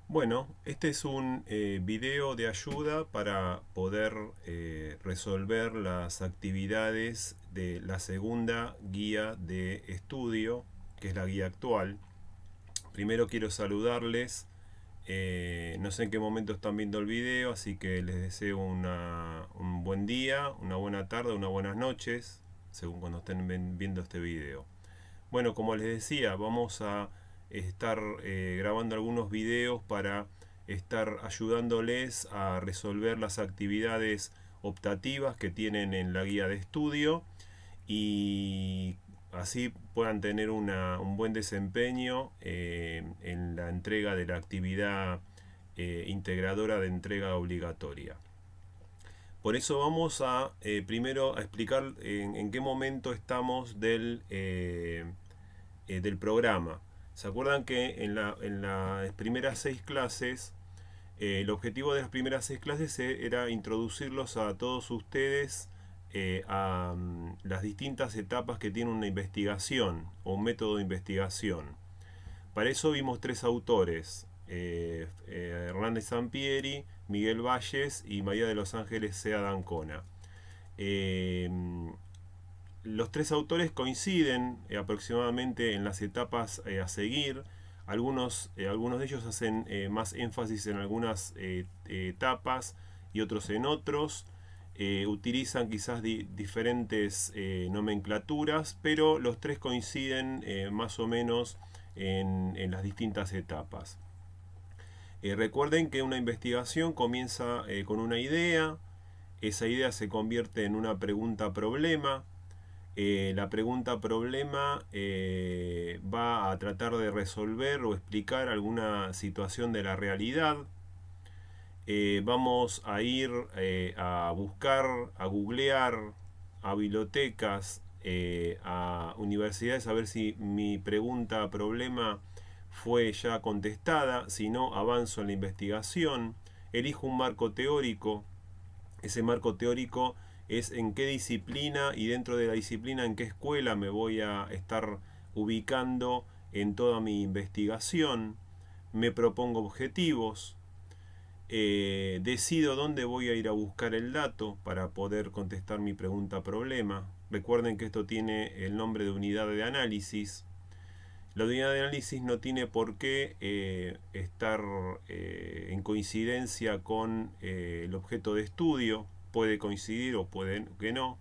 Bueno, este es un video de ayuda para poder resolver las actividades de la segunda guía de estudio, que es la guía actual. Primero quiero saludarles, no sé en qué momento están viendo el video, así que les deseo un buen día, una buena tarde, unas buenas noches, según cuando estén viendo este video. Bueno, como les decía, vamos a estar grabando algunos videos para estar ayudándoles a resolver las actividades optativas que tienen en la guía de estudio y así puedan tener un buen desempeño en la entrega de la actividad integradora de entrega obligatoria. Por eso vamos a primero a explicar en qué momento estamos del programa. ¿Se acuerdan que en las primeras 6 clases, el objetivo de las primeras 6 clases era introducirlos a todos ustedes a las distintas etapas que tiene una investigación o un método de investigación? Para eso vimos 3 autores, Hernández Sampieri, Miguel Valles y María de los Ángeles Sea d'Ancona. Eh, los 3 autores coinciden aproximadamente en las etapas a seguir. Algunos de ellos hacen más énfasis en algunas etapas y otros en otros. Utilizan quizás diferentes nomenclaturas, pero los 3 coinciden más o menos en las distintas etapas. Recuerden que una investigación comienza con una idea, esa idea se convierte en una pregunta-problema. La pregunta problema va a tratar de resolver o explicar alguna situación de la realidad. Vamos a ir a buscar, a googlear, a bibliotecas, a universidades, a ver si mi pregunta problema fue ya contestada. Si no, avanzo en la investigación. Elijo un marco teórico. Ese marco teórico es en qué disciplina y dentro de la disciplina en qué escuela me voy a estar ubicando en toda mi investigación. Me propongo objetivos. Decido dónde voy a ir a buscar el dato para poder contestar mi pregunta problema. Recuerden que esto tiene el nombre de unidad de análisis. La unidad de análisis no tiene por qué estar en coincidencia con el objeto de estudio. Puede coincidir o puede que no.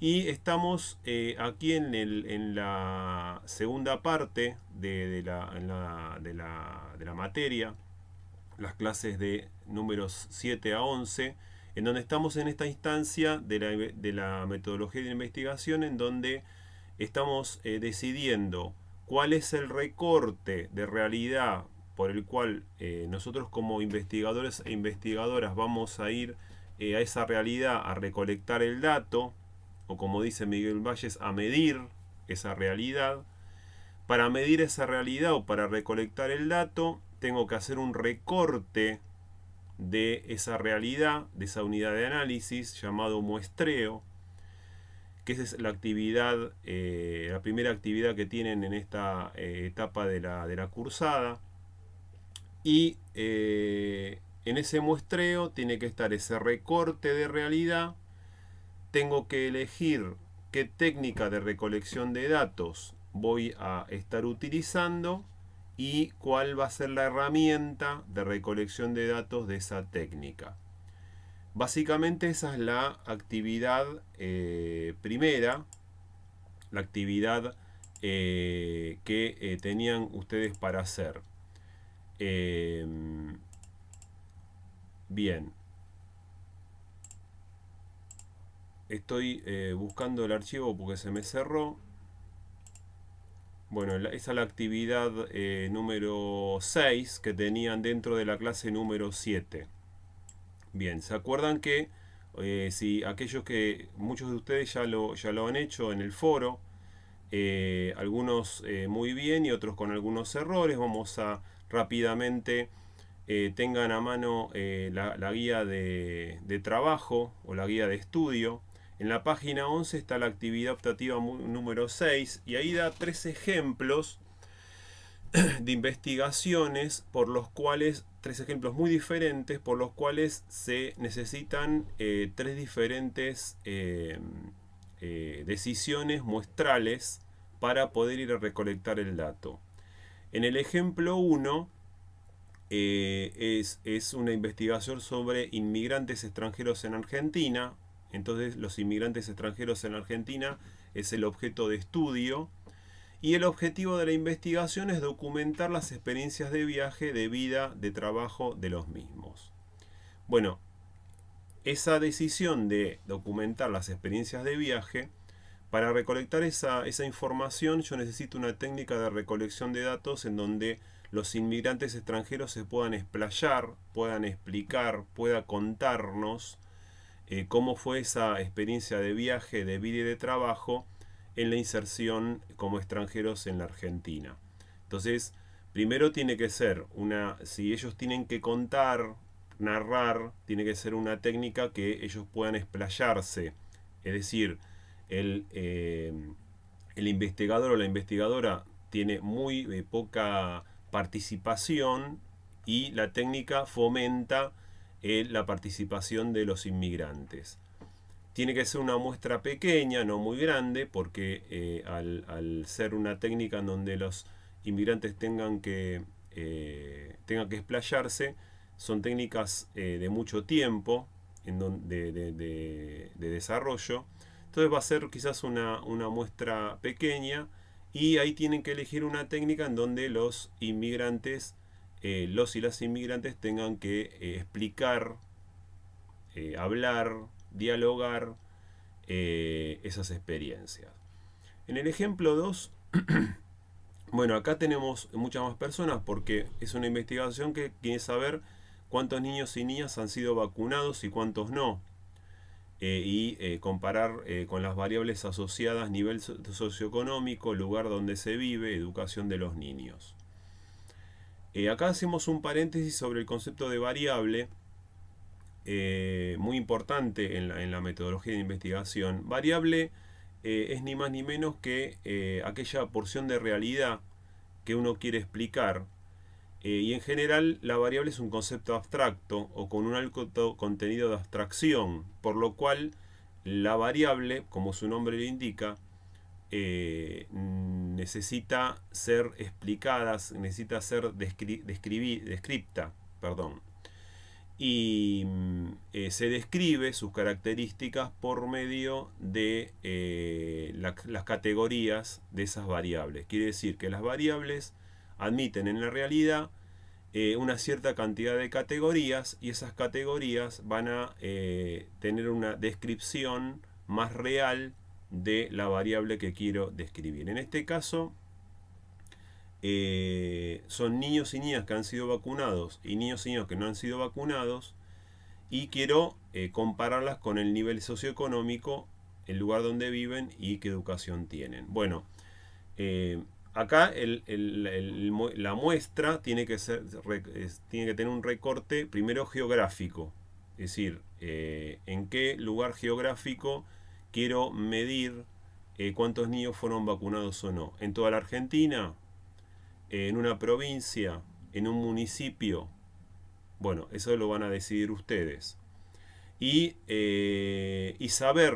Y estamos aquí en la segunda parte de la materia, las clases de números 7 a 11, en donde estamos en esta instancia de la metodología de investigación, en donde estamos decidiendo cuál es el recorte de realidad por el cual nosotros como investigadores e investigadoras vamos a ir a esa realidad a recolectar el dato, o como dice Miguel Valles, a medir esa realidad. Para medir esa realidad o para recolectar el dato, tengo que hacer un recorte de esa realidad, de esa unidad de análisis llamado muestreo, que esa es la actividad, la primera actividad que tienen en esta etapa de la cursada. Y en ese muestreo tiene que estar ese recorte de realidad. Tengo que elegir qué técnica de recolección de datos voy a estar utilizando y cuál va a ser la herramienta de recolección de datos de esa técnica. Básicamente esa es la actividad primera, la actividad que tenían ustedes para hacer. Bien, estoy buscando el archivo porque se me cerró. Bueno, esa es la actividad número 6 que tenían dentro de la clase número 7. Bien, ¿se acuerdan que si aquellos que muchos de ustedes ya lo han hecho en el foro, algunos muy bien y otros con algunos errores? Vamos a rápidamente, tengan a mano la guía de trabajo o la guía de estudio. En la página 11 está la actividad optativa número 6 y ahí da 3 ejemplos de investigaciones por los cuales, tres ejemplos muy diferentes, por los cuales se necesitan tres diferentes decisiones muestrales para poder ir a recolectar el dato. En el ejemplo 1 es una investigación sobre inmigrantes extranjeros en Argentina. Entonces los inmigrantes extranjeros en Argentina es el objeto de estudio. Y el objetivo de la investigación es documentar las experiencias de viaje, de vida, de trabajo de los mismos. Bueno, esa decisión de documentar las experiencias de viaje, para recolectar esa información yo necesito una técnica de recolección de datos en donde los inmigrantes extranjeros se puedan explayar, puedan explicar, puedan contarnos cómo fue esa experiencia de viaje, de vida y de trabajo en la inserción como extranjeros en la Argentina. Entonces, primero tiene que ser si ellos tienen que contar, narrar, tiene que ser una técnica que ellos puedan explayarse. Es decir, el investigador o la investigadora tiene muy poca participación y la técnica fomenta la participación de los inmigrantes. Tiene que ser una muestra pequeña, no muy grande, porque al ser una técnica en donde los inmigrantes tengan que explayarse, son técnicas de mucho tiempo de desarrollo. Entonces va a ser quizás una muestra pequeña y ahí tienen que elegir una técnica en donde los inmigrantes, los y las inmigrantes tengan que explicar, hablar, dialogar esas experiencias. En el ejemplo 2, bueno, acá tenemos muchas más personas porque es una investigación que quiere saber cuántos niños y niñas han sido vacunados y cuántos no. Y comparar con las variables asociadas: nivel socioeconómico, lugar donde se vive, educación de los niños. Acá hacemos un paréntesis sobre el concepto de variable, muy importante en la metodología de investigación. Variable es ni más ni menos que aquella porción de realidad que uno quiere explicar. Y en general la variable es un concepto abstracto o con un alto contenido de abstracción, por lo cual la variable, como su nombre le indica, necesita ser explicada, necesita ser descripta, perdón. Y se describe sus características por medio de las categorías de esas variables. Quiere decir que las variables admiten en la realidad una cierta cantidad de categorías y esas categorías van a tener una descripción más real de la variable que quiero describir. En este caso son niños y niñas que han sido vacunados y niños y niños que no han sido vacunados, y quiero compararlas con el nivel socioeconómico, el lugar donde viven y qué educación tienen. Bueno, acá la muestra tiene que tener un recorte primero geográfico, es decir, en qué lugar geográfico quiero medir cuántos niños fueron vacunados o no. En toda la Argentina, en una provincia, en un municipio. Bueno, eso lo van a decidir ustedes. Y saber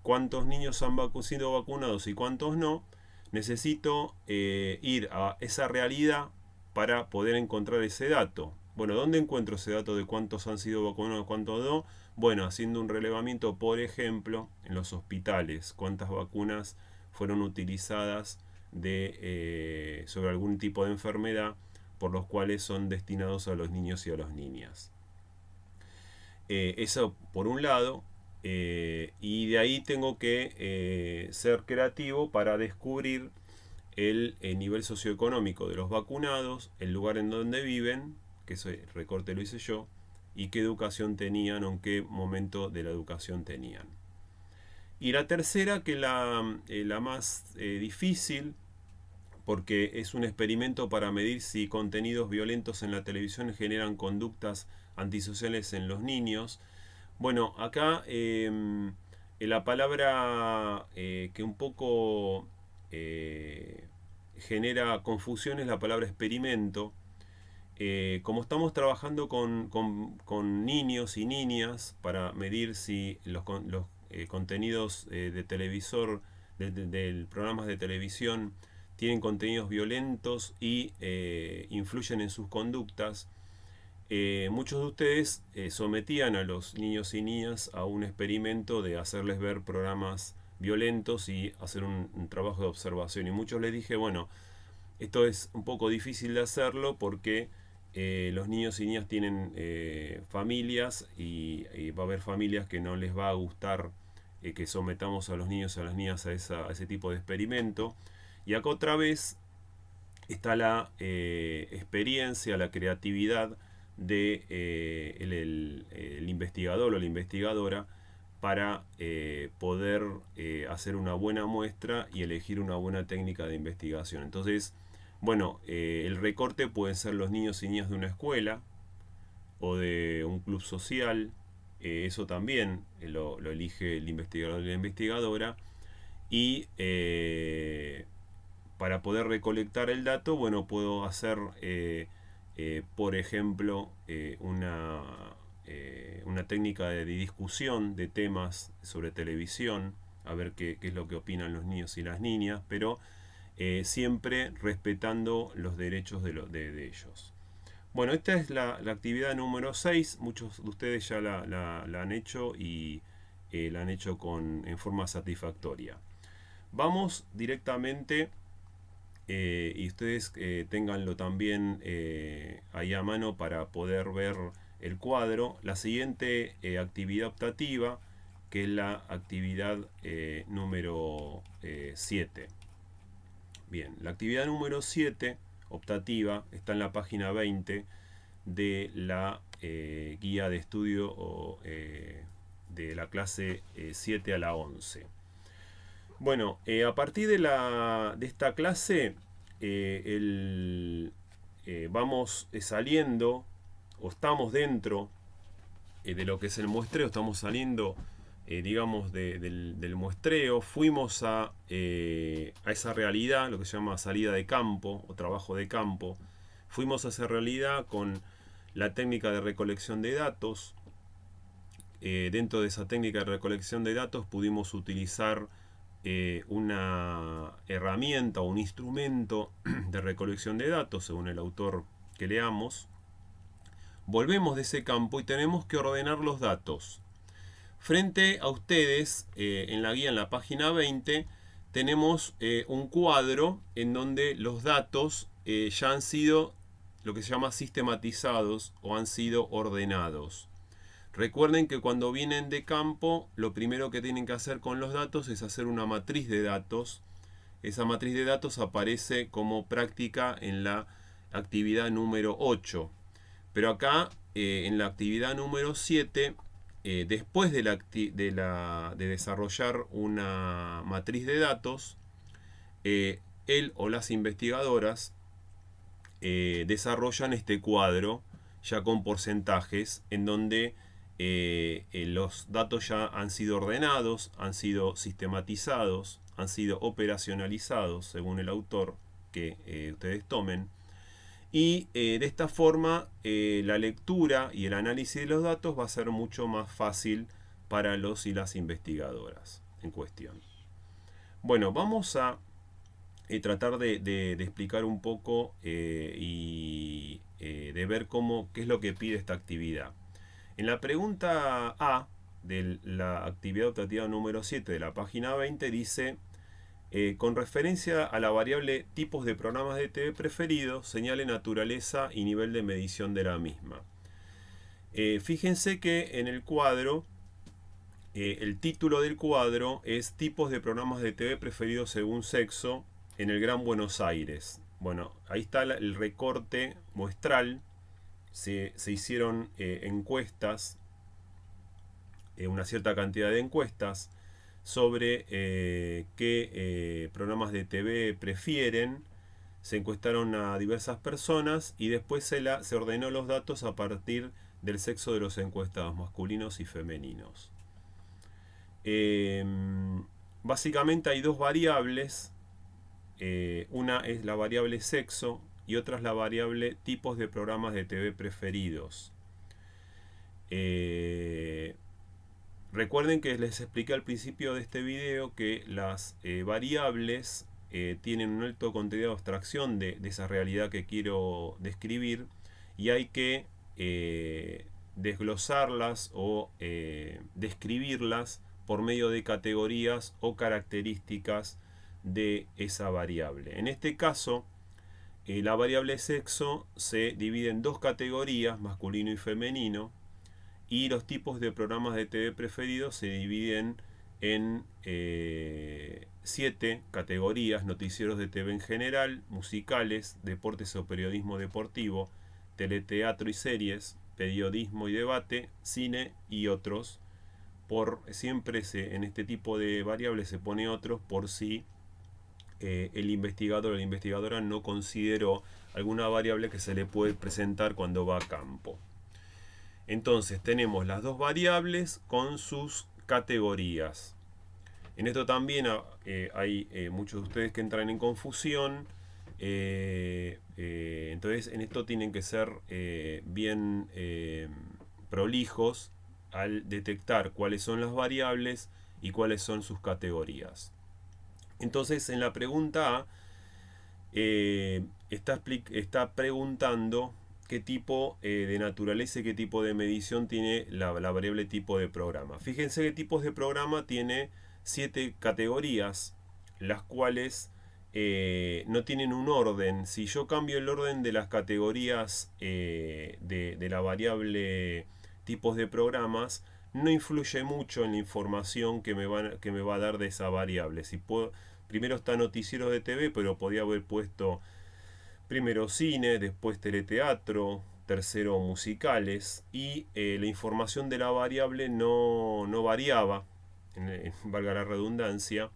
cuántos niños han sido vacunados y cuántos no, necesito ir a esa realidad para poder encontrar ese dato. Bueno, ¿dónde encuentro ese dato de cuántos han sido vacunados y cuántos no? Bueno, haciendo un relevamiento, por ejemplo, en los hospitales, cuántas vacunas fueron utilizadas sobre algún tipo de enfermedad por los cuales son destinados a los niños y a las niñas. Eso por un lado, y de ahí tengo que ser creativo para descubrir el nivel socioeconómico de los vacunados, el lugar en donde viven, que ese recorte lo hice yo, y qué educación tenían o en qué momento de la educación tenían. Y la tercera, que la más difícil, porque es un experimento para medir si contenidos violentos en la televisión generan conductas antisociales en los niños. Bueno, acá la palabra que un poco genera confusiones la palabra experimento. Como estamos trabajando con niños y niñas para medir si los contenidos de televisor, de programas de televisión, tienen contenidos violentos y influyen en sus conductas, muchos de ustedes sometían a los niños y niñas a un experimento de hacerles ver programas violentos y hacer un trabajo de observación. Y muchos les dije, bueno, esto es un poco difícil de hacerlo porque los niños y niñas tienen familias y va a haber familias que no les va a gustar que sometamos a los niños y a las niñas a ese tipo de experimento. Y acá otra vez está la experiencia, la creatividad de el investigador o la investigadora para poder hacer una buena muestra y elegir una buena técnica de investigación. Entonces, bueno, el recorte pueden ser los niños y niñas de una escuela o de un club social. Eso también lo elige el investigador o la investigadora. Y para poder recolectar el dato, bueno, puedo hacer, por ejemplo, una técnica de discusión de temas sobre televisión, a ver qué es lo que opinan los niños y las niñas, pero siempre respetando los derechos de ellos. Bueno, esta es la actividad número 6. Muchos de ustedes ya la han hecho y la han hecho en forma satisfactoria. Vamos directamente, y ustedes ténganlo también ahí a mano para poder ver el cuadro. La siguiente actividad optativa, que es la actividad número 7. Bien, la actividad número 7 optativa está en la página 20 de la guía de estudio de la clase 7 a la 11. Bueno, a partir de esta clase vamos saliendo o estamos dentro de lo que es el muestreo, estamos saliendo digamos del muestreo, fuimos a esa realidad, lo que se llama salida de campo o trabajo de campo, fuimos a esa realidad con la técnica de recolección de datos. Dentro de esa técnica de recolección de datos pudimos utilizar una herramienta o un instrumento de recolección de datos según el autor que leamos. Volvemos de ese campo y tenemos que ordenar los datos. Frente a ustedes, en la guía en la página 20, tenemos un cuadro en donde los datos ya han sido lo que se llama sistematizados o han sido ordenados. Recuerden que cuando vienen de campo, lo primero que tienen que hacer con los datos es hacer una matriz de datos. Esa matriz de datos aparece como práctica en la actividad número 8. Pero acá, en la actividad número 7, después de desarrollar una matriz de datos, él o las investigadoras desarrollan este cuadro ya con porcentajes en donde los datos ya han sido ordenados, han sido sistematizados, han sido operacionalizados según el autor que ustedes tomen. Y de esta forma la lectura y el análisis de los datos va a ser mucho más fácil para los y las investigadoras en cuestión. Bueno, vamos a tratar de explicar un poco y de ver qué es lo que pide esta actividad. En la pregunta A de la actividad optativa número 7 de la página 20 dice: con referencia a la variable tipos de programas de TV preferidos, señale naturaleza y nivel de medición de la misma. Fíjense que en el cuadro, el título del cuadro es tipos de programas de TV preferidos según sexo en el Gran Buenos Aires. Bueno, ahí está el recorte muestral. Se hicieron encuestas, una cierta cantidad de encuestas sobre qué programas de TV prefieren. Se encuestaron a diversas personas y después se ordenó los datos a partir del sexo de los encuestados, masculinos y femeninos. Básicamente hay dos variables una es la variable sexo y otra es la variable tipos de programas de TV preferidos. Recuerden que les expliqué al principio de este video que las variables tienen un alto contenido de abstracción de esa realidad que quiero describir, y hay que desglosarlas o describirlas por medio de categorías o características de esa variable. En este caso, la variable sexo se divide en dos categorías, masculino y femenino, y los tipos de programas de TV preferidos se dividen en 7 categorías: noticieros de TV en general, musicales, deportes o periodismo deportivo, teleteatro y series, periodismo y debate, cine y otros. Siempre en este tipo de variables se pone otros por si el investigador o la investigadora no consideró alguna variable que se le puede presentar cuando va a campo. Entonces tenemos las dos variables con sus categorías. En esto también hay muchos de ustedes que entran en confusión. Entonces en esto tienen que ser bien prolijos al detectar cuáles son las variables y cuáles son sus categorías. Entonces en la pregunta A está preguntando qué tipo de naturaleza y qué tipo de medición tiene la variable tipo de programa. Fíjense qué tipos de programa tiene 7 categorías, las cuales no tienen un orden. Si yo cambio el orden de las categorías de la variable tipos de programas, no influye mucho en la información que me va a dar de esa variable. Primero está noticiero de TV, pero podía haber puesto primero cine, después teleteatro, tercero musicales, y la información de la variable no variaba, valga la redundancia,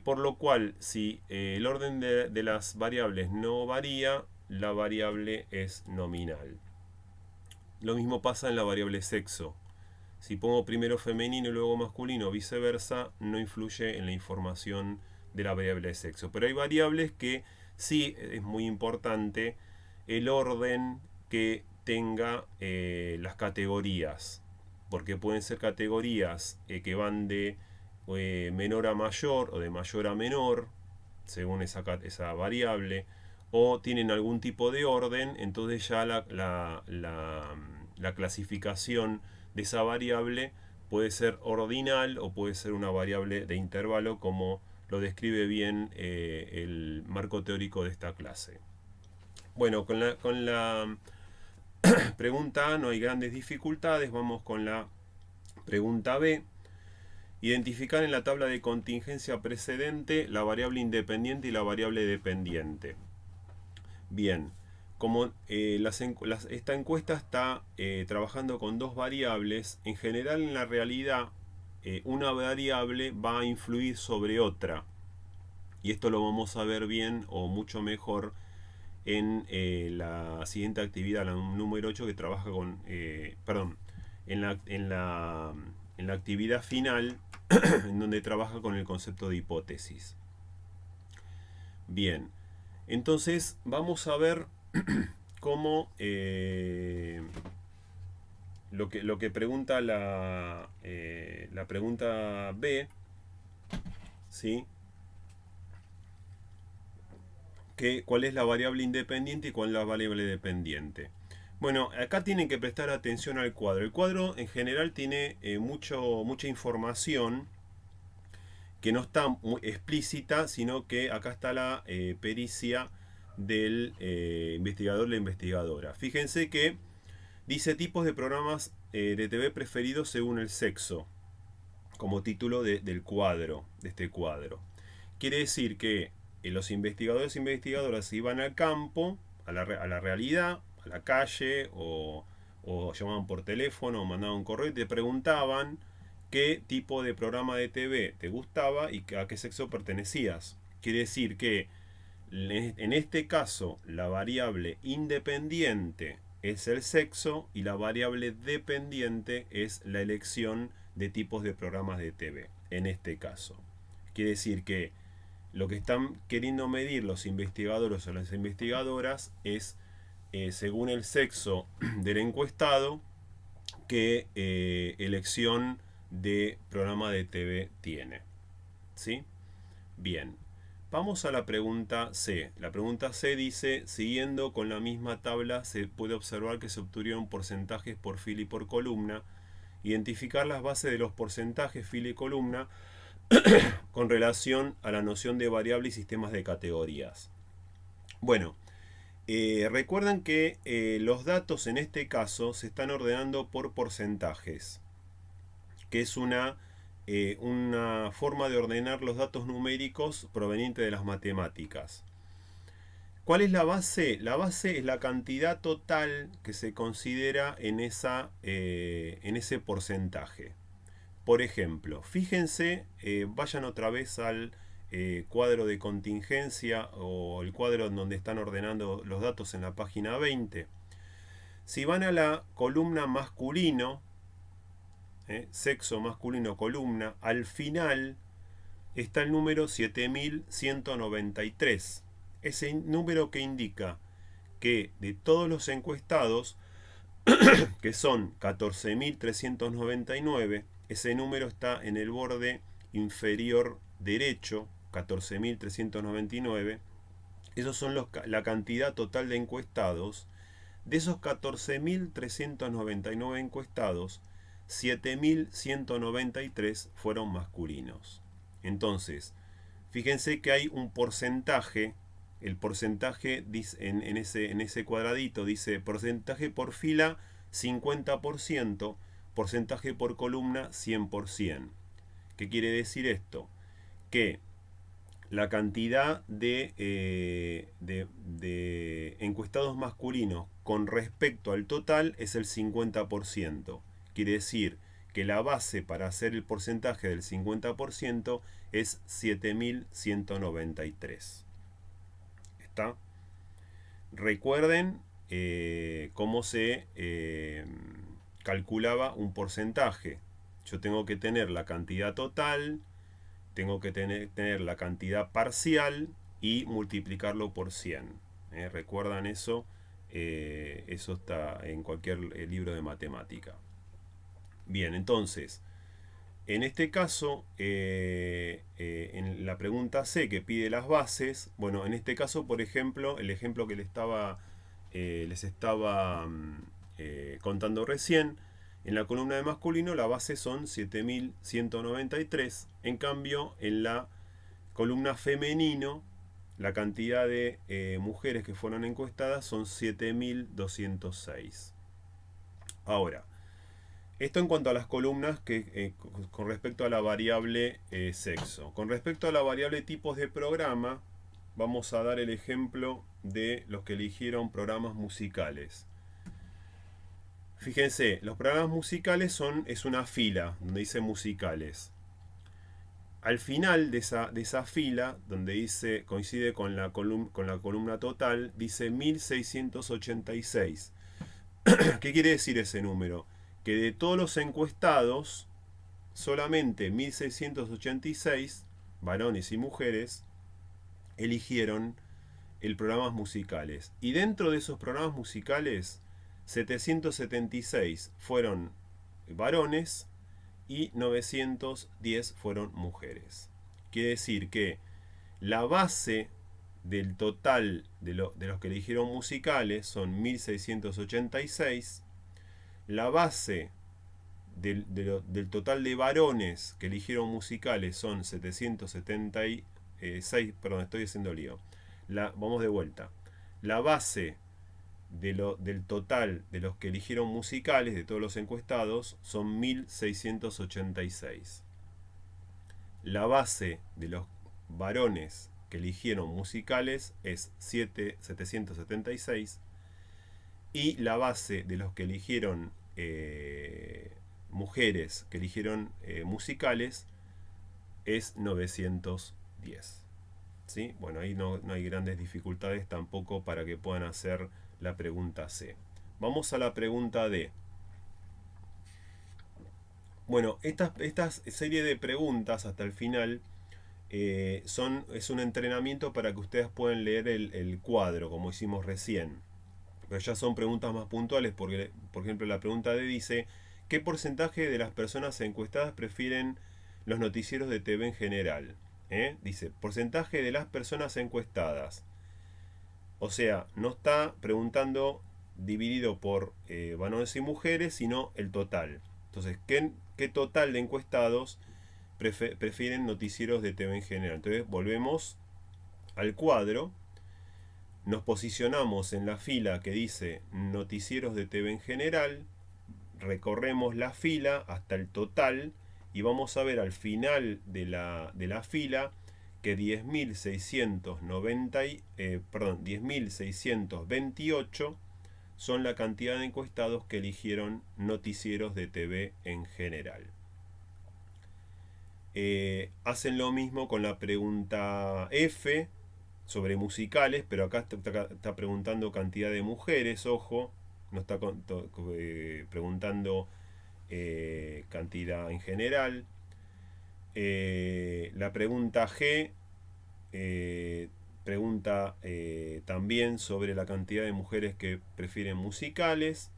por lo cual si el orden de las variables no varía, la variable es nominal. Lo mismo pasa en la variable sexo. Si pongo primero femenino y luego masculino, viceversa, no influye en la información de la variable de sexo. Pero hay variables que sí es muy importante el orden que tenga las categorías, porque pueden ser categorías que van de menor a mayor o de mayor a menor, según esa variable, o tienen algún tipo de orden. Entonces ya la clasificación de esa variable puede ser ordinal o puede ser una variable de intervalo, como lo describe bien el marco teórico de esta clase. Bueno, con la pregunta A no hay grandes dificultades. Vamos con la pregunta B. Identificar en la tabla de contingencia precedente la variable independiente y la variable dependiente. Bien, como esta encuesta está trabajando con dos variables, en general en la realidad una variable va a influir sobre otra, y esto lo vamos a ver bien o mucho mejor en la siguiente actividad, la número 8, que trabaja con en la actividad final en donde trabaja con el concepto de hipótesis. Bien, entonces vamos a ver cómo lo que pregunta la pregunta B, ¿sí? ¿Cuál es la variable independiente y cuál es la variable dependiente? Bueno, acá tienen que prestar atención al cuadro. El cuadro en general tiene mucha información que no está muy explícita, sino que acá está la pericia del investigador o la investigadora. Fíjense que dice tipos de programas de TV preferidos según el sexo, como título del cuadro, de este cuadro. Quiere decir que los investigadores e investigadoras iban al campo, a la realidad, a la calle, o llamaban por teléfono, o mandaban un correo y te preguntaban qué tipo de programa de TV te gustaba y a qué sexo pertenecías. Quiere decir que en este caso la variable independiente es el sexo y la variable dependiente es la elección de tipos de programas de TV. En este caso quiere decir que lo que están queriendo medir los investigadores o las investigadoras es, según el sexo del encuestado, qué elección de programa de TV tiene. ¿Sí? Bien. Vamos a la pregunta C. La pregunta C dice, siguiendo con la misma tabla, se puede observar que se obtuvieron porcentajes por fila y por columna. Identificar las bases de los porcentajes fila y columna con relación a la noción de variable y sistemas de categorías. Bueno, recuerdan que los datos en este caso se están ordenando por porcentajes, que es una forma de ordenar los datos numéricos provenientes de las matemáticas. ¿Cuál es la base? La base es la cantidad total que se considera en ese porcentaje. Por ejemplo, fíjense, vayan otra vez al cuadro de contingencia o el cuadro en donde están ordenando los datos en la página 20. Si van a la columna masculino, sexo masculino columna, al final está el número 7193. Ese número que indica que de todos los encuestados, que son 14.399, ese número está en el borde inferior derecho, 14.399. Esos son la cantidad total de encuestados. De esos 14.399 encuestados, 7.193 fueron masculinos. Entonces, fíjense que hay un porcentaje. El porcentaje en ese cuadradito dice porcentaje por fila 50%, porcentaje por columna 100%. ¿Qué quiere decir esto? Que la cantidad de encuestados masculinos con respecto al total es el 50%. Quiere decir que la base para hacer el porcentaje del 50% es 7.193. ¿Está? Recuerden cómo se calculaba un porcentaje. Yo tengo que tener la cantidad total, tengo que tener la cantidad parcial y multiplicarlo por 100. ¿Recuerdan eso? Eso está en cualquier libro de matemática. Bien, entonces, en este caso, en la pregunta C que pide las bases, bueno, en este caso, por ejemplo, el ejemplo que les estaba contando recién, en la columna de masculino la base son 7.193, en cambio en la columna femenino la cantidad de mujeres que fueron encuestadas son 7.206. Ahora, esto en cuanto a las columnas con respecto a la variable sexo. Con respecto a la variable tipos de programa, vamos a dar el ejemplo de los que eligieron programas musicales. Fíjense, los programas musicales es una fila donde dice musicales. Al final de esa fila, donde coincide con la columna total, dice 1686. ¿Qué quiere decir ese número? Que de todos los encuestados, solamente 1686, varones y mujeres, eligieron el programas musicales. Y dentro de esos programas musicales, 776 fueron varones y 910 fueron mujeres. Quiere decir que la base del total de los que eligieron musicales son 1686. La base del total de varones que eligieron musicales son 776. Perdón, estoy haciendo lío. Vamos de vuelta. La base del total de los que eligieron musicales, de todos los encuestados, son 1686. La base de los varones que eligieron musicales es 776. Y la base de los que eligieron mujeres que eligieron musicales es 910. ¿Sí? Bueno, ahí no hay grandes dificultades tampoco para que puedan hacer la pregunta C. Vamos a la pregunta D. Bueno, esta serie de preguntas hasta el final es un entrenamiento para que ustedes puedan leer el cuadro, como hicimos recién. Pero ya son preguntas más puntuales, porque, por ejemplo, la pregunta D dice: ¿qué porcentaje de las personas encuestadas prefieren los noticieros de TV en general? Dice, porcentaje de las personas encuestadas. O sea, no está preguntando dividido por varones y mujeres, sino el total. Entonces, ¿qué total de encuestados prefieren noticieros de TV en general? Entonces, volvemos al cuadro. Nos posicionamos en la fila que dice noticieros de TV en general, recorremos la fila hasta el total y vamos a ver al final de la fila que 10.628 son la cantidad de encuestados que eligieron noticieros de TV en general. Hacen lo mismo con la pregunta F sobre musicales, pero acá está preguntando cantidad de mujeres, ojo, no está preguntando cantidad en general. La pregunta G pregunta también sobre la cantidad de mujeres que prefieren musicales.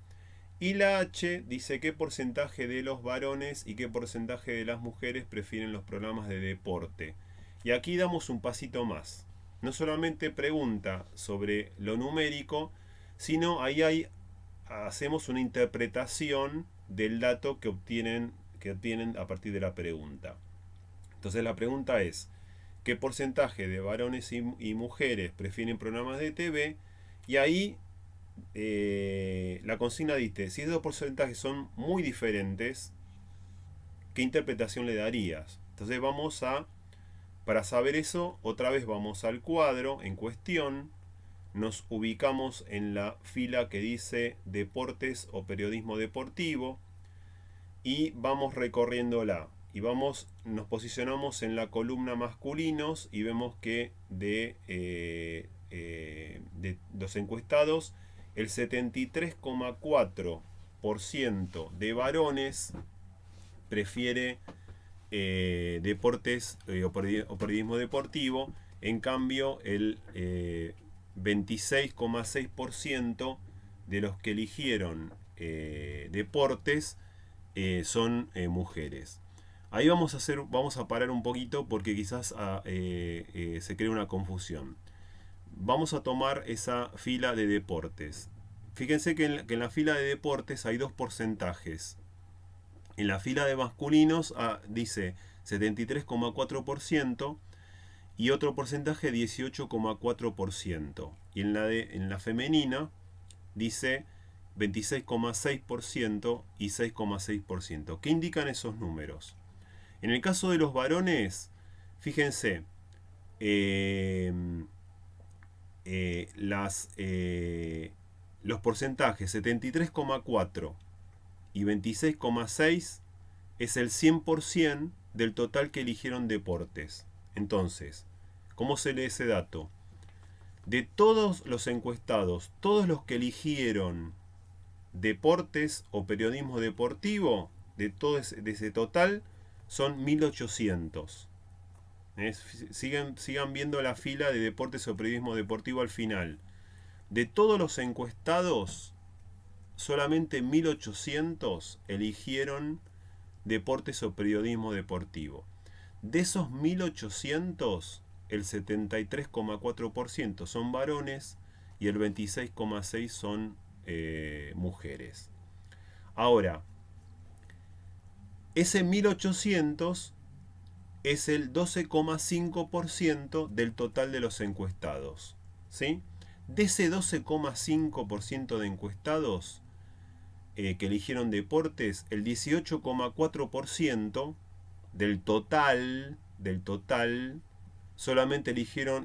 Y la H dice qué porcentaje de los varones y qué porcentaje de las mujeres prefieren los programas de deporte. Y aquí damos un pasito más. No solamente pregunta sobre lo numérico, sino ahí hacemos una interpretación del dato que obtienen a partir de la pregunta. Entonces la pregunta es: ¿qué porcentaje de varones y mujeres prefieren programas de TV? Y ahí la consigna dice: si esos porcentajes son muy diferentes, ¿qué interpretación le darías? Entonces para saber eso, otra vez vamos al cuadro en cuestión, nos ubicamos en la fila que dice deportes o periodismo deportivo y vamos recorriéndola. Y nos posicionamos en la columna masculinos y vemos que de los encuestados, el 73,4% de varones prefiere deportes o periodismo deportivo. En cambio, el 26,6% de los que eligieron deportes son mujeres. Ahí vamos a parar un poquito porque quizás se crea una confusión. Vamos a tomar esa fila de deportes. Fíjense que en la fila de deportes hay dos porcentajes. En la fila de masculinos dice 73,4% y otro porcentaje 18,4%. Y en la femenina dice 26,6% y 6,6%. ¿Qué indican esos números? En el caso de los varones, fíjense, los porcentajes 73,4 y 26,6 es el 100% del total que eligieron deportes. Entonces, ¿cómo se lee ese dato? De todos los encuestados, todos los que eligieron deportes o periodismo deportivo, de ese total, son 1800. Sigan viendo la fila de deportes o periodismo deportivo al final. De todos los encuestados, solamente 1800 eligieron deportes o periodismo deportivo. De esos 1800, el 73,4% son varones y el 26,6% son mujeres. Ahora, ese 1800 es el 12,5% del total de los encuestados. ¿Sí? De ese 12,5% de encuestados que eligieron deportes, el 18,4% del total solamente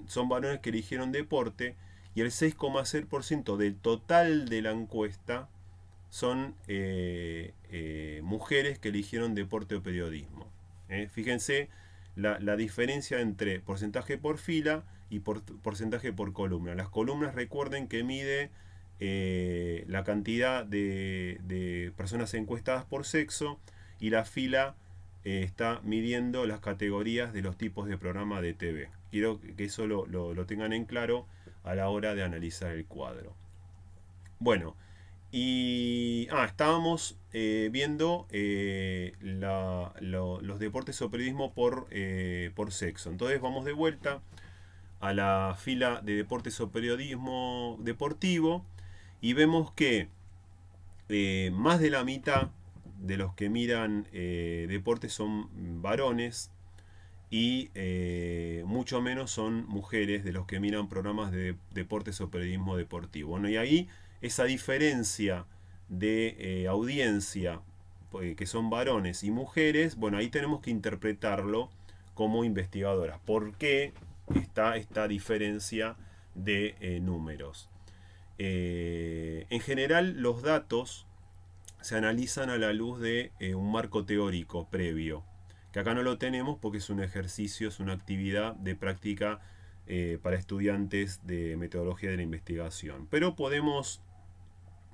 son varones que eligieron deporte, y el 6,6% del total de la encuesta son mujeres que eligieron deporte o periodismo. Fíjense la diferencia entre porcentaje por fila y porcentaje por columna. Las columnas, recuerden que mide la cantidad de personas encuestadas por sexo, y la fila está midiendo las categorías de los tipos de programa de TV. Quiero que eso lo tengan en claro a la hora de analizar el cuadro. Bueno, y estábamos viendo los deportes o periodismo por sexo. Entonces vamos de vuelta a la fila de deportes o periodismo deportivo y vemos que más de la mitad de los que miran deportes son varones y mucho menos son mujeres de los que miran programas de deportes o periodismo deportivo. Bueno, y ahí esa diferencia de audiencia, que son varones y mujeres, bueno, ahí tenemos que interpretarlo como investigadoras. ¿Por qué está esta diferencia de números? En general, los datos se analizan a la luz de un marco teórico previo, que acá no lo tenemos porque es un ejercicio, es una actividad de práctica para estudiantes de metodología de la investigación. Pero podemos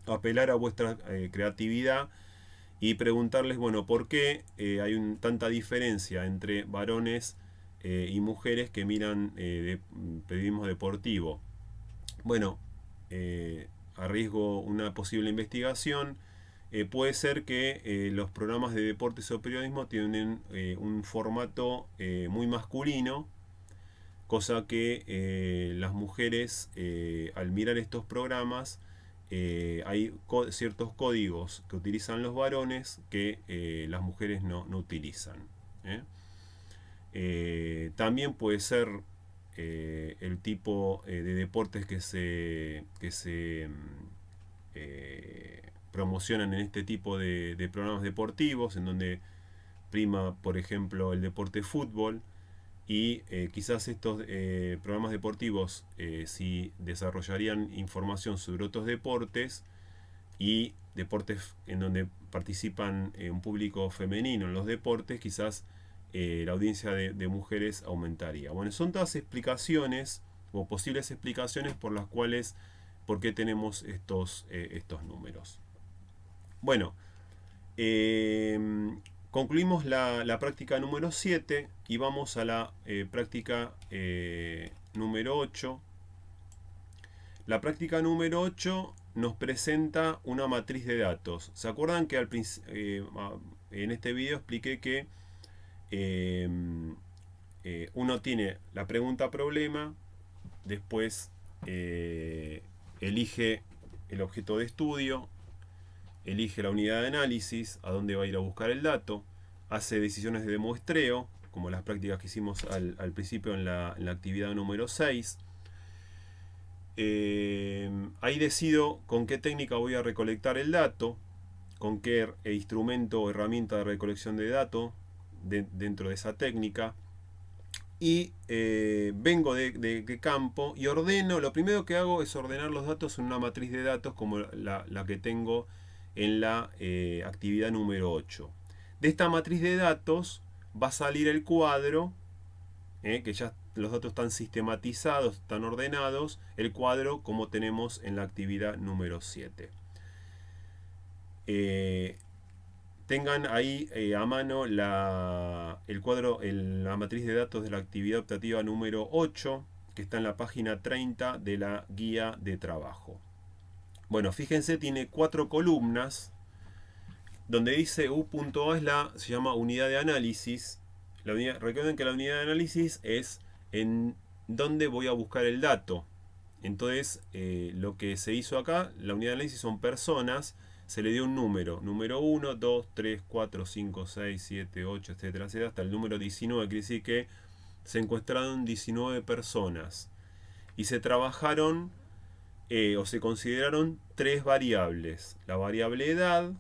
apelar a vuestra creatividad y preguntarles, bueno, ¿por qué hay tanta diferencia entre varones y mujeres que miran periodismo deportivo? Bueno, arriesgo una posible investigación. Puede ser que los programas de deportes o periodismo tienen un formato muy masculino, cosa que las mujeres al mirar estos programas hay ciertos códigos que utilizan los varones que las mujeres no utilizan. También puede ser el tipo de deportes que se promocionan en este tipo de programas deportivos, en donde prima, por ejemplo, el deporte fútbol, y quizás estos programas deportivos si desarrollarían información sobre otros deportes y deportes en donde participan un público femenino en los deportes, quizás la audiencia de mujeres aumentaría. Bueno, son todas explicaciones o posibles explicaciones por las cuales, por qué tenemos estos números. Bueno, concluimos la práctica número 7 y vamos a la práctica número 8. La práctica número 8 nos presenta una matriz de datos. ¿Se acuerdan que en este video expliqué que uno tiene la pregunta problema, después elige el objeto de estudio, elige la unidad de análisis, a dónde va a ir a buscar el dato, hace decisiones de demuestreo, como las prácticas que hicimos al principio en la actividad número 6. Ahí decido con qué técnica voy a recolectar el dato, con qué instrumento o herramienta de recolección de datos dentro de esa técnica. Y vengo de campo y ordeno. Lo primero que hago es ordenar los datos en una matriz de datos como la que tengo en la actividad número 8. De esta matriz de datos va a salir el cuadro, que ya los datos están sistematizados, están ordenados, el cuadro como tenemos en la actividad número 7. Tengan ahí a mano el cuadro, la matriz de datos de la actividad optativa número 8, que está en la página 30 de la guía de trabajo. Bueno, fíjense, tiene 4 columnas, donde dice U.A se llama unidad de análisis. Recuerden que la unidad de análisis es en dónde voy a buscar el dato. Entonces, lo que se hizo acá, la unidad de análisis son personas, se le dio un número 1, 2, 3, 4, 5, 6, 7, 8, etcétera, etcétera, hasta el número 19, quiere decir que se encuestaron 19 personas y se trabajaron o se consideraron 3 variables. La variable edad,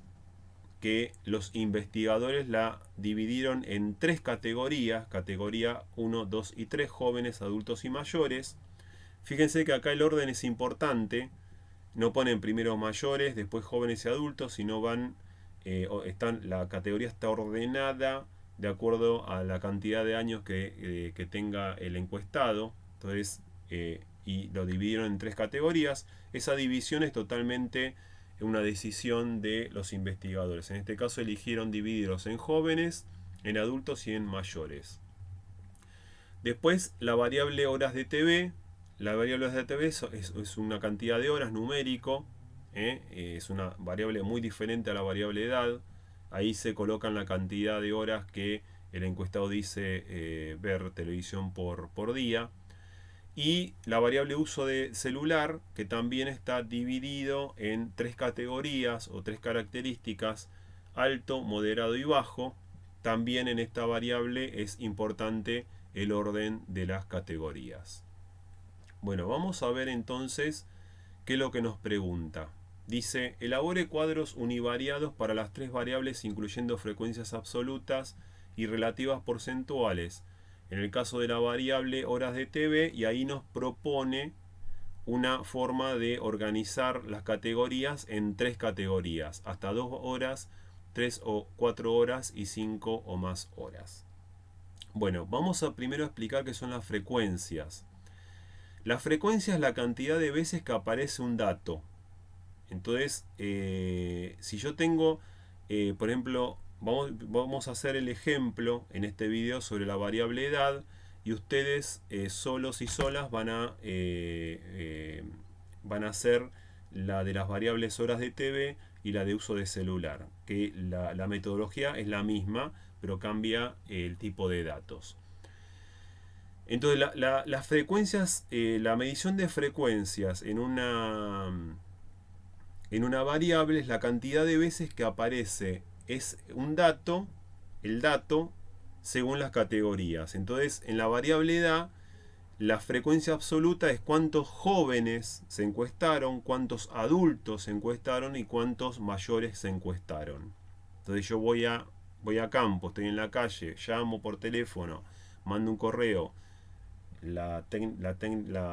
que los investigadores la dividieron en 3 categorías, categoría 1, 2 y 3, jóvenes, adultos y mayores. Fíjense que acá el orden es importante, no ponen primero mayores, después jóvenes y adultos, sino la categoría está ordenada de acuerdo a la cantidad de años que tenga el encuestado. Entonces, y lo dividieron en 3 categorías. Esa división es totalmente una decisión de los investigadores. En este caso eligieron dividirlos en jóvenes, en adultos y en mayores. Después la variable horas de TV. La variable horas de TV es una cantidad de horas numérico. Es una variable muy diferente a la variable edad. Ahí se colocan la cantidad de horas que el encuestado dice ver televisión por día. Y la variable uso de celular, que también está dividido en tres categorías o tres características: alto, moderado y bajo. También en esta variable es importante el orden de las categorías. Bueno, vamos a ver entonces qué es lo que nos pregunta. Dice: elabore cuadros univariados para las tres variables incluyendo frecuencias absolutas y relativas porcentuales. En el caso de la variable horas de TV, y ahí nos propone una forma de organizar las categorías en tres categorías: hasta 2 horas, 3 o 4 horas y 5 o más horas. Bueno, vamos a primero explicar qué son las frecuencias. La frecuencia es la cantidad de veces que aparece un dato. Entonces, si yo tengo, por ejemplo, vamos a hacer el ejemplo en este video sobre la variable edad, y ustedes solos y solas van a hacer la de las variables horas de TV y la de uso de celular, que la metodología es la misma, pero cambia el tipo de datos. Entonces, las frecuencias, la medición de frecuencias en una variable es la cantidad de veces que aparece un dato, el dato, según las categorías. Entonces, en la variable edad, la frecuencia absoluta es cuántos jóvenes se encuestaron, cuántos adultos se encuestaron y cuántos mayores se encuestaron. Entonces yo voy a campo, estoy en la calle, llamo por teléfono, mando un correo, la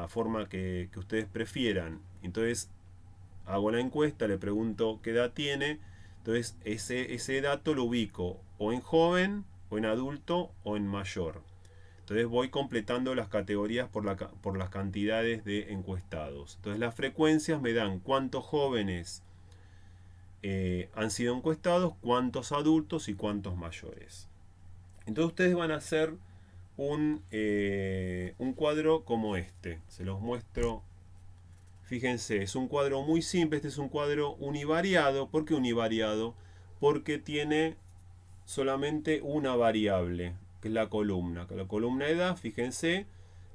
forma que ustedes prefieran. Entonces hago la encuesta, le pregunto qué edad tiene. Entonces ese dato lo ubico o en joven, o en adulto, o en mayor. Entonces voy completando las categorías por las cantidades de encuestados. Entonces las frecuencias me dan cuántos jóvenes han sido encuestados, cuántos adultos y cuántos mayores. Entonces ustedes van a hacer un cuadro como este. Se los muestro. Fíjense, es un cuadro muy simple. Este es un cuadro univariado. ¿Por qué univariado? Porque tiene solamente una variable, que es la columna. La columna edad, fíjense,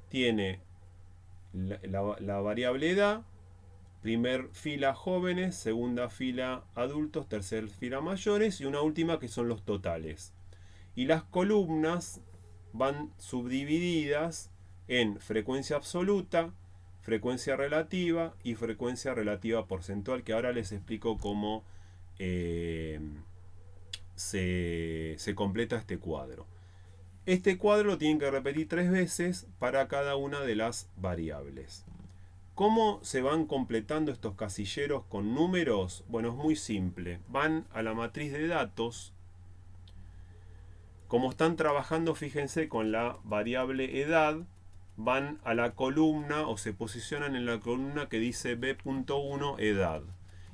tiene la variable edad, primer fila jóvenes, segunda fila adultos, tercer fila mayores y una última que son los totales. Y las columnas van subdivididas en frecuencia absoluta, frecuencia relativa y frecuencia relativa porcentual, que ahora les explico cómo se completa este cuadro. Este cuadro lo tienen que repetir 3 veces para cada una de las variables. ¿Cómo se van completando estos casilleros con números? Bueno, es muy simple. Van a la matriz de datos. Como están trabajando, fíjense, con la variable edad, van a la columna o se posicionan en la columna que dice B.1 edad.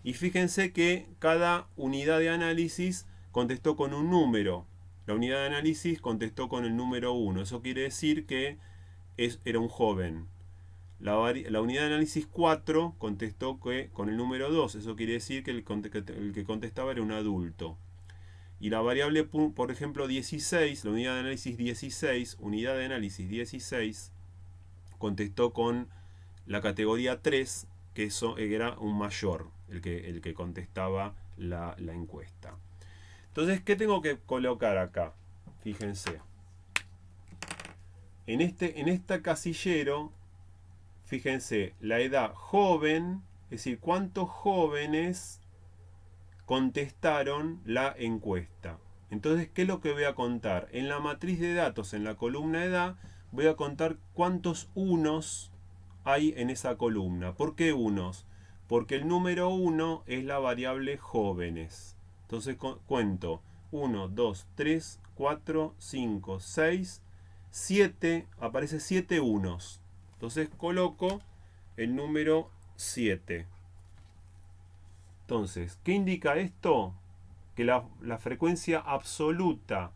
Y fíjense que cada unidad de análisis contestó con un número. La unidad de análisis contestó con el número 1. Eso quiere decir que era un joven. La unidad de análisis 4 contestó con el número 2. Eso quiere decir que el que contestaba era un adulto. Y la variable, por ejemplo, 16, la unidad de análisis 16, contestó con la categoría 3, que eso era un mayor, el que contestaba la encuesta. Entonces, ¿qué tengo que colocar acá? Fíjense. En este casillero, fíjense, la edad joven, es decir, cuántos jóvenes contestaron la encuesta. Entonces, ¿qué es lo que voy a contar? En la matriz de datos, en la columna edad, voy a contar cuántos unos hay en esa columna. ¿Por qué unos? Porque el número 1 es la variable jóvenes. Entonces cuento 1, 2, 3, 4, 5, 6, 7, aparece 7 unos. Entonces coloco el número 7. Entonces, ¿qué indica esto? Que la frecuencia absoluta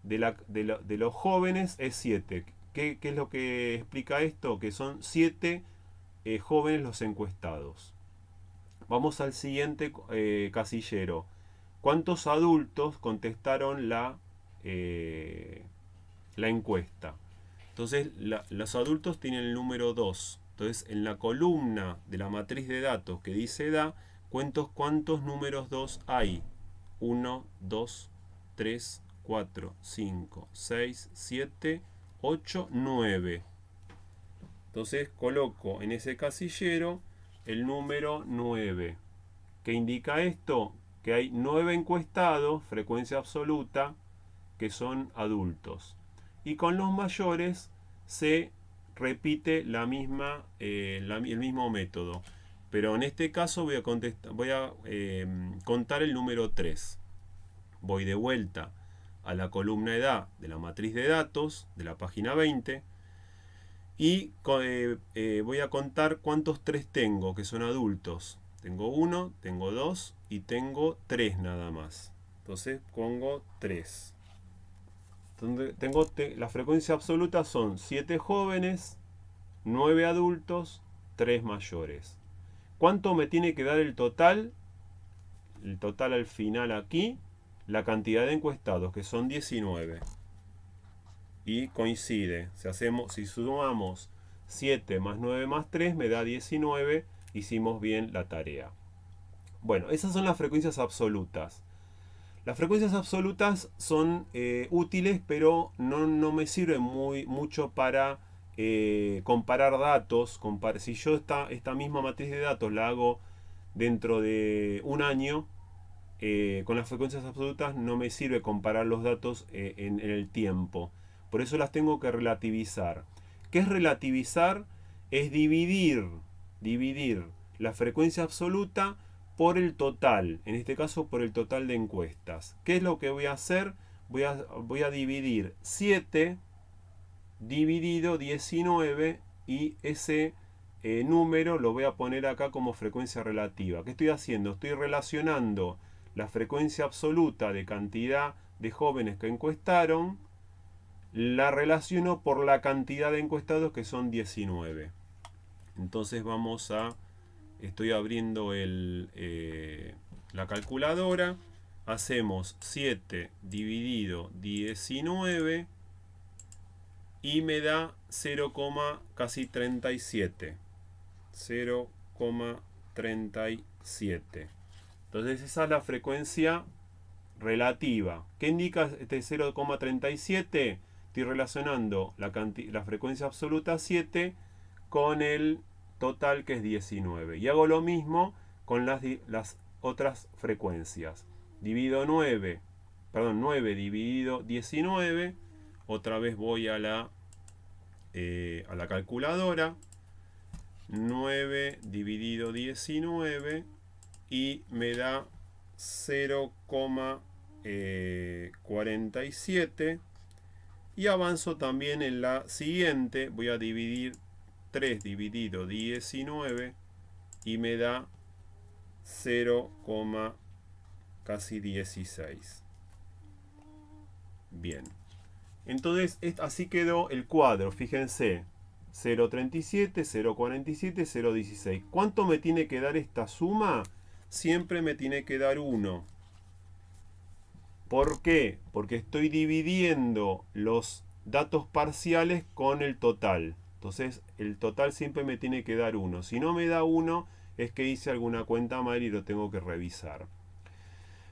de los jóvenes es 7. ¿Qué es lo que explica esto? Que son 7 jóvenes los encuestados. Vamos al siguiente casillero. ¿Cuántos adultos contestaron la encuesta? Entonces, los adultos tienen el número 2. Entonces, en la columna de la matriz de datos que dice edad, ¿cuántos números 2 hay? 1, 2, 3, 4, 5, 6, 7, 8, 9. Entonces, coloco en ese casillero el número 9. ¿Qué indica esto? Que hay 9 encuestados, frecuencia absoluta, que son adultos. Y con los mayores se repite el mismo método. Pero en este caso voy a contar el número 3. Voy de vuelta a la columna edad de la matriz de datos de la página 20 y voy a contar cuántos 3 tengo, que son adultos. Tengo 1, tengo 2 y tengo 3 nada más. Entonces pongo 3. La frecuencia absoluta son 7 jóvenes, 9 adultos, 3 mayores. ¿Cuánto me tiene que dar el total? El total al final aquí, la cantidad de encuestados, que son 19. Y coincide. Si sumamos 7 más 9 más 3, me da 19. Hicimos bien la tarea. Bueno, esas son las frecuencias absolutas. Las frecuencias absolutas son útiles, pero no me sirven mucho para comparar datos. Si yo esta misma matriz de datos la hago dentro de un año, con las frecuencias absolutas no me sirve comparar los datos en el tiempo. Por eso las tengo que relativizar. ¿Qué es relativizar? Es dividir la frecuencia absoluta por el total, en este caso por el total de encuestas. ¿Qué es lo que voy a hacer? Voy a dividir 7 dividido 19 y ese número lo voy a poner acá como frecuencia relativa. ¿Qué estoy haciendo? Estoy relacionando la frecuencia absoluta de cantidad de jóvenes que encuestaron, la relaciono por la cantidad de encuestados, que son 19. Entonces estoy abriendo la calculadora. Hacemos 7 dividido 19 y me da 0,37. 0,37. Entonces esa es la frecuencia relativa. ¿Qué indica este 0,37? Estoy relacionando la frecuencia absoluta 7 con el total, que es 19. Y hago lo mismo con las otras frecuencias. Divido 9 dividido 19. Otra vez voy a la calculadora. 9 dividido 19 y me da 0,47. Y avanzo también en la siguiente. Voy a dividir 3 dividido 19 y me da 0,16. Bien. Entonces así quedó el cuadro. Fíjense. 0,37, 0,47, 0,16. ¿Cuánto me tiene que dar esta suma? Siempre me tiene que dar 1. ¿Por qué? Porque estoy dividiendo los datos parciales con el total. Entonces el total siempre me tiene que dar 1. Si no me da 1 es que hice alguna cuenta mal y lo tengo que revisar.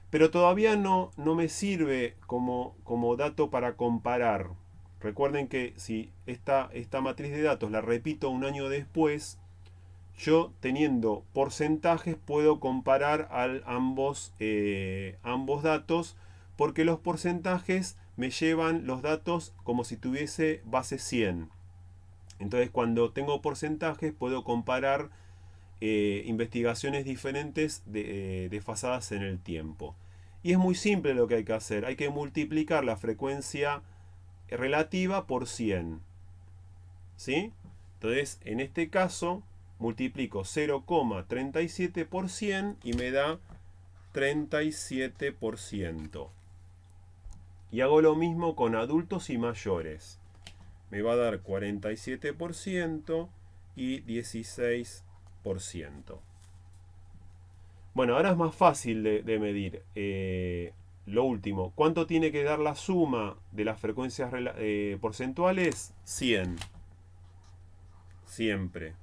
Pero todavía no me sirve como dato para comparar. Recuerden que si esta matriz de datos la repito un año después, yo teniendo porcentajes puedo comparar ambos datos, porque los porcentajes me llevan los datos como si tuviese base 100. Entonces cuando tengo porcentajes puedo comparar investigaciones diferentes desfasadas en el tiempo. Y es muy simple lo que hay que hacer. Hay que multiplicar la frecuencia relativa por 100. ¿Sí? Entonces en este caso multiplico 0,37 por 100 y me da 37%. y hago lo mismo con adultos y mayores. Me va a dar 47% y 16%. Bueno, ahora es más fácil de medir. Lo último, ¿cuánto tiene que dar la suma de las frecuencias porcentuales? 100. Siempre.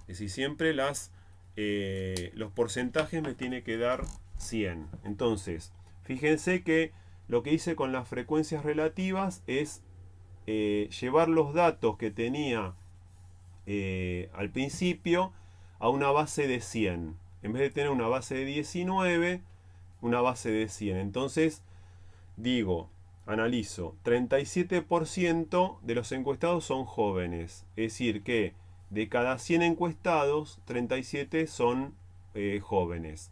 Es decir, siempre los porcentajes me tiene que dar 100. Entonces, fíjense que lo que hice con las frecuencias relativas es llevar los datos que tenía al principio a una base de 100. En vez de tener una base de 19, una base de 100. Entonces, digo, analizo, 37% de los encuestados son jóvenes. Es decir, que de cada 100 encuestados, 37 son jóvenes.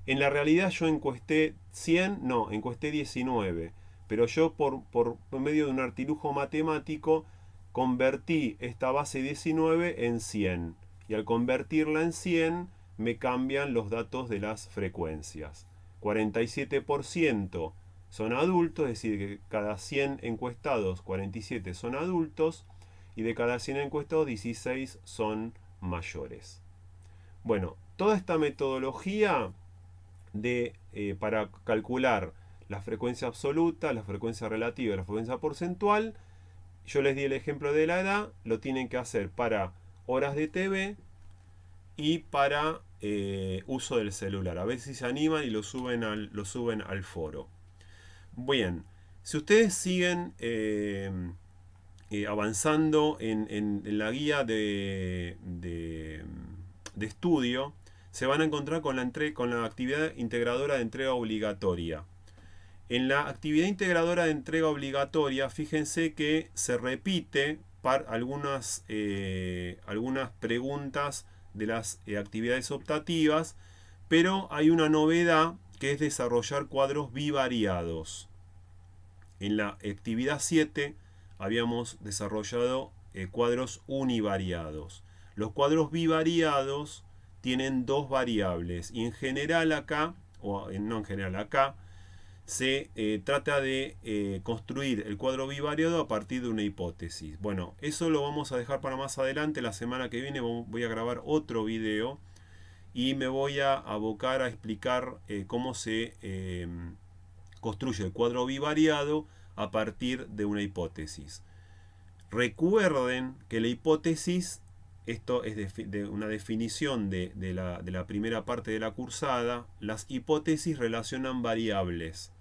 En la realidad yo encuesté 100, no, encuesté 19. Pero yo por medio de un artilugio matemático convertí esta base 19 en 100. Y al convertirla en 100 me cambian los datos de las frecuencias. 47% son adultos, es decir, que cada 100 encuestados, 47 son adultos, y de cada 100 encuestados, 16 son mayores. Bueno, toda esta metodología para calcular la frecuencia absoluta, la frecuencia relativa y la frecuencia porcentual, yo les di el ejemplo de la edad, lo tienen que hacer para horas de TV y para uso del celular. A ver si se animan y lo suben al foro. Bien, si ustedes siguen avanzando en la guía de estudio, se van a encontrar con la actividad integradora de entrega obligatoria. En la actividad integradora de entrega obligatoria, fíjense que se repite algunas preguntas de las actividades optativas, pero hay una novedad que es desarrollar cuadros bivariados. En la actividad 7 habíamos desarrollado cuadros univariados. Los cuadros bivariados tienen dos variables y en general acá, o no en general acá, se trata de construir el cuadro bivariado a partir de una hipótesis. Bueno, eso lo vamos a dejar para más adelante. La semana que viene voy a grabar otro video y me voy a abocar a explicar cómo se construye el cuadro bivariado a partir de una hipótesis. Recuerden que la hipótesis, esto es de una definición de la primera parte de la cursada, las hipótesis relacionan variables.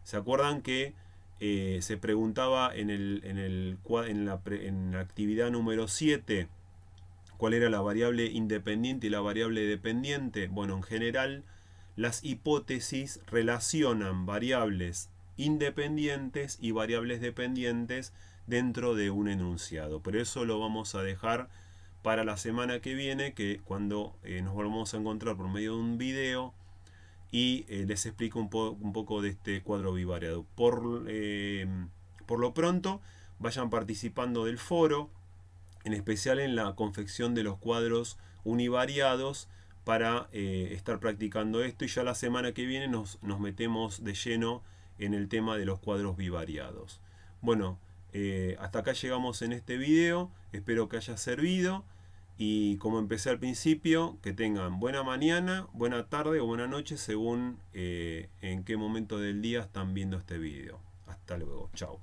¿Se acuerdan que se preguntaba en la actividad número 7 cuál era la variable independiente y la variable dependiente? Bueno, en general las hipótesis relacionan variables independientes y variables dependientes dentro de un enunciado. Pero eso lo vamos a dejar para la semana que viene, que cuando nos volvamos a encontrar por medio de un video y les explico un poco de este cuadro bivariado. Por lo pronto, vayan participando del foro, en especial en la confección de los cuadros univariados, para estar practicando esto, y ya la semana que viene nos metemos de lleno en el tema de los cuadros bivariados. Bueno, hasta acá llegamos en este video, espero que haya servido. Y como empecé al principio, que tengan buena mañana, buena tarde o buena noche según en qué momento del día están viendo este video. Hasta luego, chao.